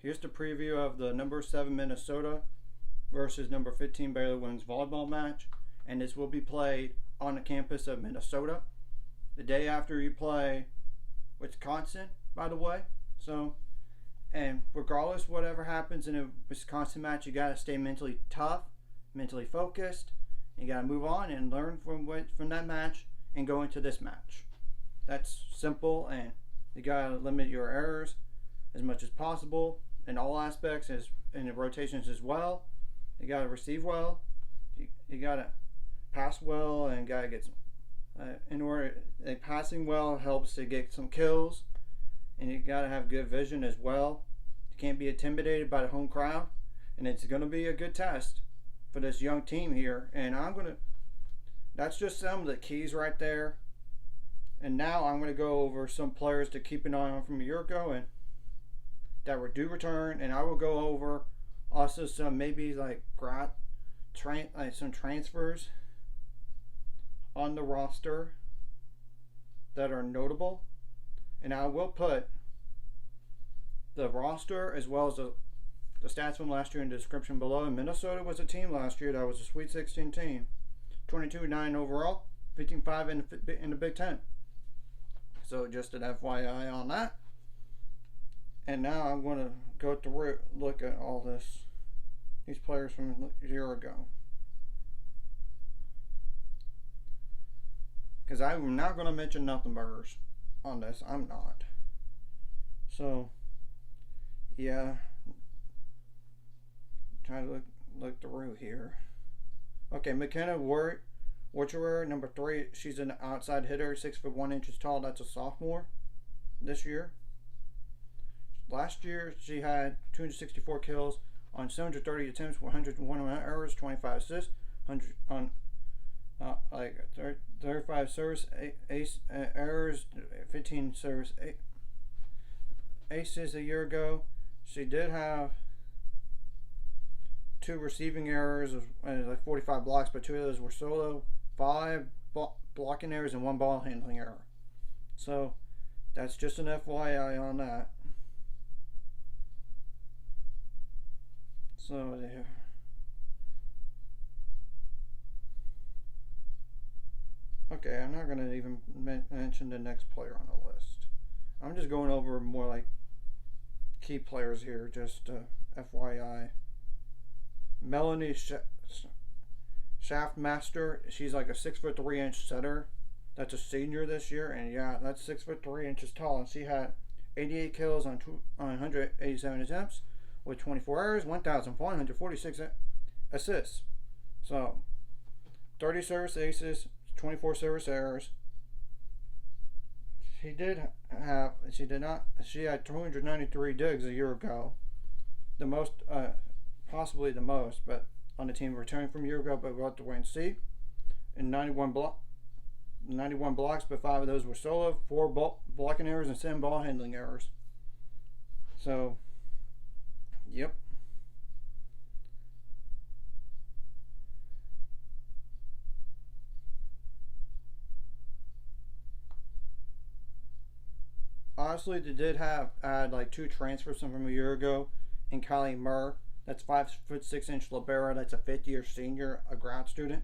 Here's the preview of the number 7 Minnesota versus number 15 Baylor women's volleyball match, and this will be played on the campus of Minnesota the day after you play Wisconsin, by the way. So, and regardless whatever happens in a Wisconsin match, you gotta stay mentally tough, mentally focused. You gotta move on and learn from that match and go into this match. That's simple, and you gotta limit your errors as much as possible in all aspects, as in the rotations as well. You gotta receive well. You gotta pass well, and gotta get some. In order, passing well helps to get some kills, and you gotta have good vision as well. You can't be intimidated by the home crowd, and it's gonna be a good test for this young team here. And that's just some of the keys right there. And now I'm going to go over some players to keep an eye on from a year ago and that were due return. And I will go over also some maybe like some transfers on the roster that are notable. And I will put the roster as well as the stats from last year in the description below. And Minnesota was a team last year that was a Sweet 16 team. 22-9 overall, 15-5 in the Big Ten. So just an FYI on that. And now I'm going to go through look at all these players from a year ago. Because I'm not going to mention nothing burgers on this. I'm not. So, yeah. Try to look through here. Okay, McKenna Warcher, number 3. She's an outside hitter, 6'1" tall. That's a sophomore this year. Last year, she had 264 kills on 730 attempts, 101 errors, 25 assists, 100 on 35 service errors, 15 service aces a year ago. She did have 2 receiving errors, like 45 blocks, but 2 of those were solo, 5 blocking errors, and 1 ball handling error. So that's just an FYI on that. So there. Okay, I'm not going to even mention the next player on the list. I'm just going over more like key players here, just FYI. Melanie Shaftmaster, she's like a 6'3" setter. That's a senior this year, and yeah, that's 6'3" tall. And she had 88 kills on 187 attempts with 24 errors, 1,446 assists. So 30 service aces, 24 service errors. She had 293 digs a year ago. The most, possibly the most, but on the team returning from a year ago, but we'll have to wait and see. And 91 blocks, but 5 of those were solo, 4 blocking errors, and 7 ball handling errors. So, yep. Honestly, they did add like 2 transfers from a year ago, and Kylie Murr. That's 5'6" libero. That's a 5th-year senior, a grad student.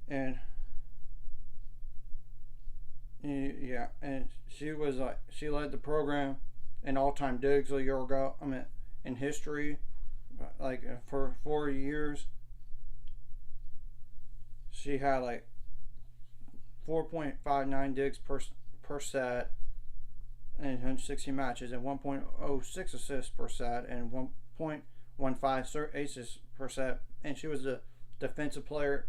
And yeah, and she led the program in all-time digs a year ago. I mean, in history, like for 4 years, she had like 4.59 digs per set in 160 matches, and 1.06 assists per set, and 1.15 aces per set. And she was the defensive player,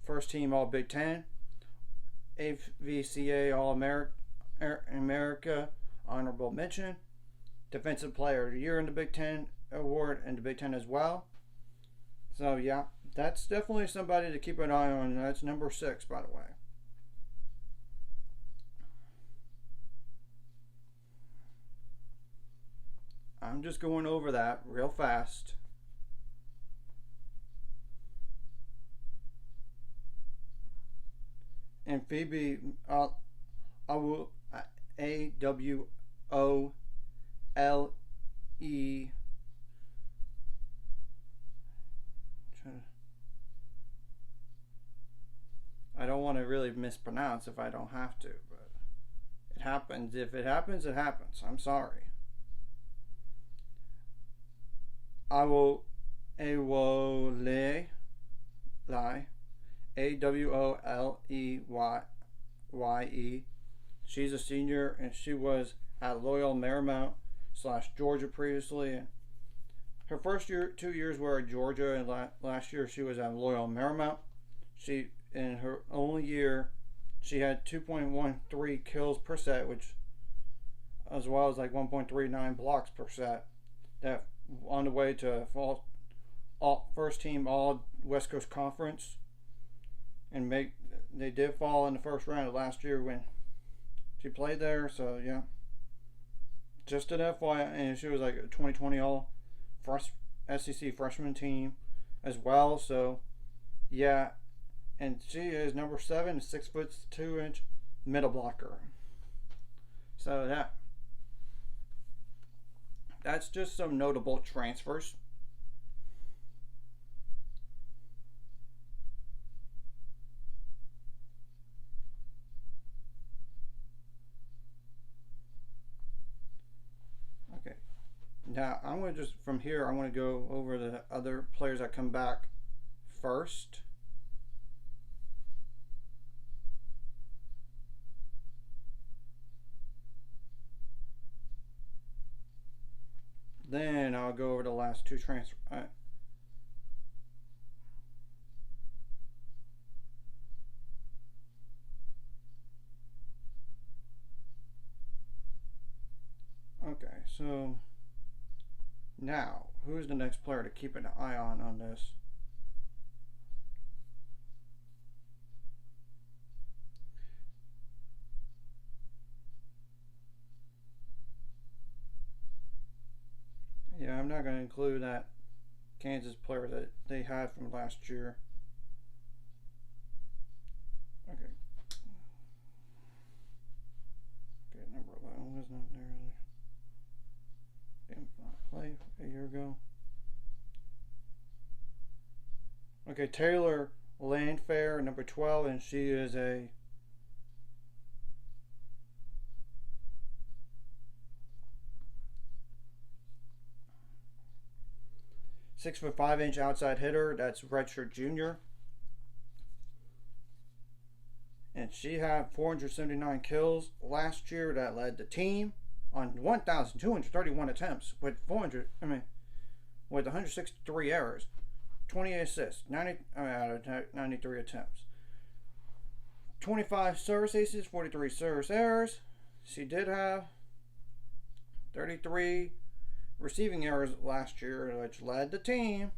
first team All Big Ten, AVCA All America honorable mention, defensive player of the year in the Big Ten award and the Big Ten as well. So yeah, that's definitely somebody to keep an eye on. That's number 6, by the way. I'm just going over that real fast. And Phoebe, AWOLE. I don't want to really mispronounce if I don't have to, but it happens. If it happens, it happens. I'm sorry. I will AWOLEYE. AWOLEYE. She's a senior and she was at Loyola Marymount / Georgia previously. And her first 2 years were at Georgia, and last year she was at Loyola Marymount. She, in her only year, she had 2.13 kills per set, which, as well as like 1.39 blocks per set. That on the way to first team All West Coast Conference, and they did fall in the first round of last year when she played there. So yeah, just an FYI, and she was like a 2020 All SEC freshman team as well. So yeah, and she is number 7, 6'2" middle blocker. So that's just some notable transfers. Okay, now I'm going to just, from here, I want to go over the other players that come back first. Then I'll go over the last 2 transfers. Okay, so now who's the next player to keep an eye on this? Yeah, I'm not going to include that Kansas player that they had from last year. Okay. Okay, number 11 was not there. Didn't play a year ago. Okay, Taylor Landfair, number 12, and she is a (6'5" outside hitter. That's redshirt junior. And she had 479 kills last year. That led the team on 1,231 attempts with 163 errors, 28 assists, 90 out of 93 attempts, 25 service aces, 43 service errors. She did have 33 receiving errors last year, which led the team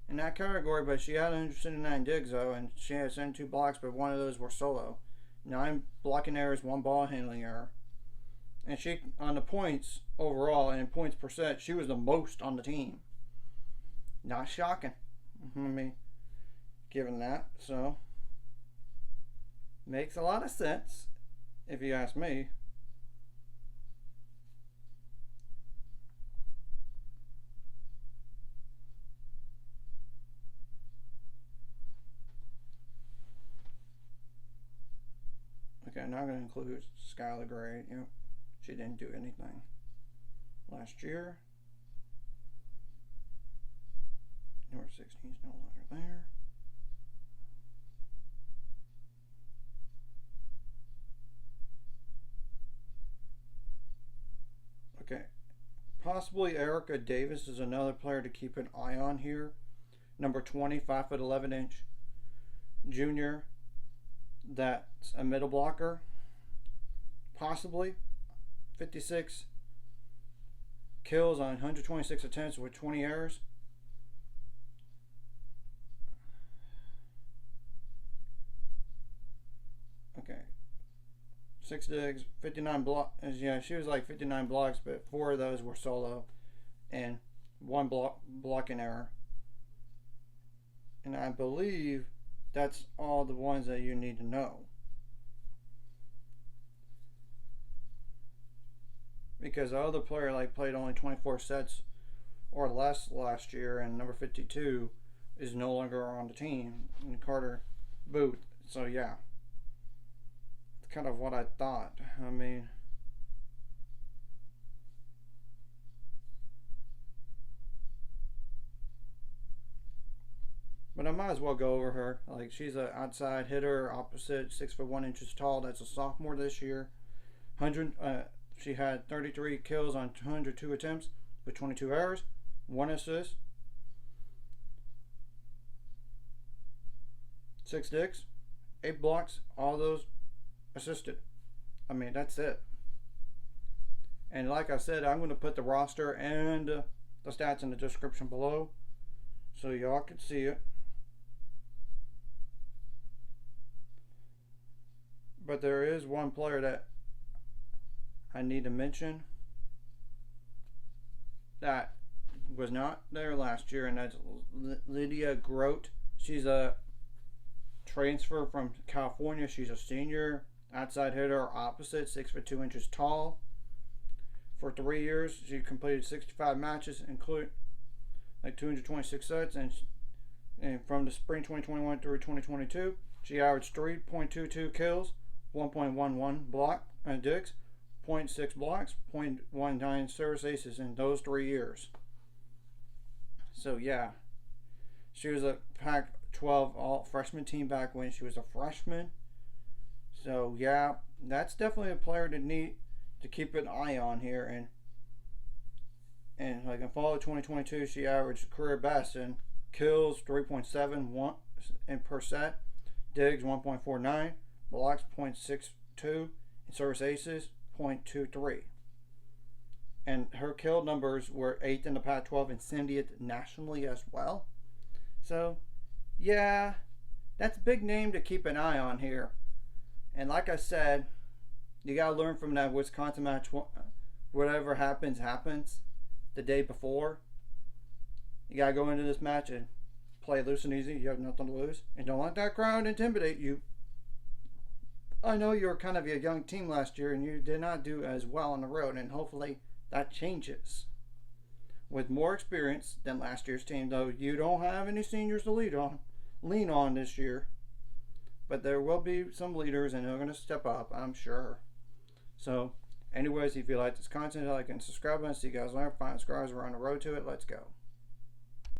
in that category, but she had 179 digs though, and she had 72 blocks, but one of those were solo. 9 blocking errors, 1 ball handling error. And she, on the points overall and points per set, she was the most on the team. Not shocking. I mean, given that, so makes a lot of sense if you ask me. Okay, I'm not going to include Skylar Gray. She didn't do anything last year. Number 16 is no longer there. Okay, possibly Erica Davis is another player to keep an eye on here. Number 20, 5'11" junior. That's a middle blocker. Possibly 56 kills on 126 attempts with 20 errors. Okay. 6 digs, 59 blocks. Yeah, she was like 59 blocks, but 4 of those were solo and 1 blocking error. And I believe that's all the ones that you need to know. because the other player played only 24 sets or less last year, and number 52 is no longer on the team, in Carter Booth. So yeah, it's kind of what I thought. I mean, but I might as well go over her. She's an outside hitter, opposite, 6'1" tall. That's a sophomore this year. 100. She had 33 kills on 202 attempts with 22 errors, 1 assist, 6 dicks, 8 blocks. All those assisted. I mean, that's it. And like I said, I'm going to put the roster and the stats in the description below so y'all can see it. But there is one player that I need to mention that was not there last year, and that's Lydia Grote. She's a transfer from California. She's a senior, outside hitter, opposite, 6'2" tall. For 3 years, she completed 65 matches, including 226 sets, and from the spring 2021 through 2022, she averaged 3.22 kills, 1.11 block dicks, 0.6 blocks, 0.19 service aces in those 3 years. So yeah, she was a Pac-12 all freshman team back when she was a freshman. So yeah, that's definitely a player to need to keep an eye on here. And in fall of 2022, she averaged career best in kills 3.71 per set, digs 1.49, blocks 0.62, and service aces 0.23. And her kill numbers were 8th in the Pac-12 and 70th nationally as well. So yeah, that's a big name to keep an eye on here. And like I said, you gotta learn from that Wisconsin match. Whatever happens, happens. The day before, you gotta go into this match and play loose and easy. You have nothing to lose, and don't let that crowd intimidate you. I know you were kind of a young team last year, and you did not do as well on the road, and hopefully that changes with more experience than last year's team. Though you don't have any seniors to lean on this year, but there will be some leaders, and they're going to step up, I'm sure. So anyways, if you like this content, like and subscribe, and see you guys later. Find subscribers. We're on the road to it. Let's go.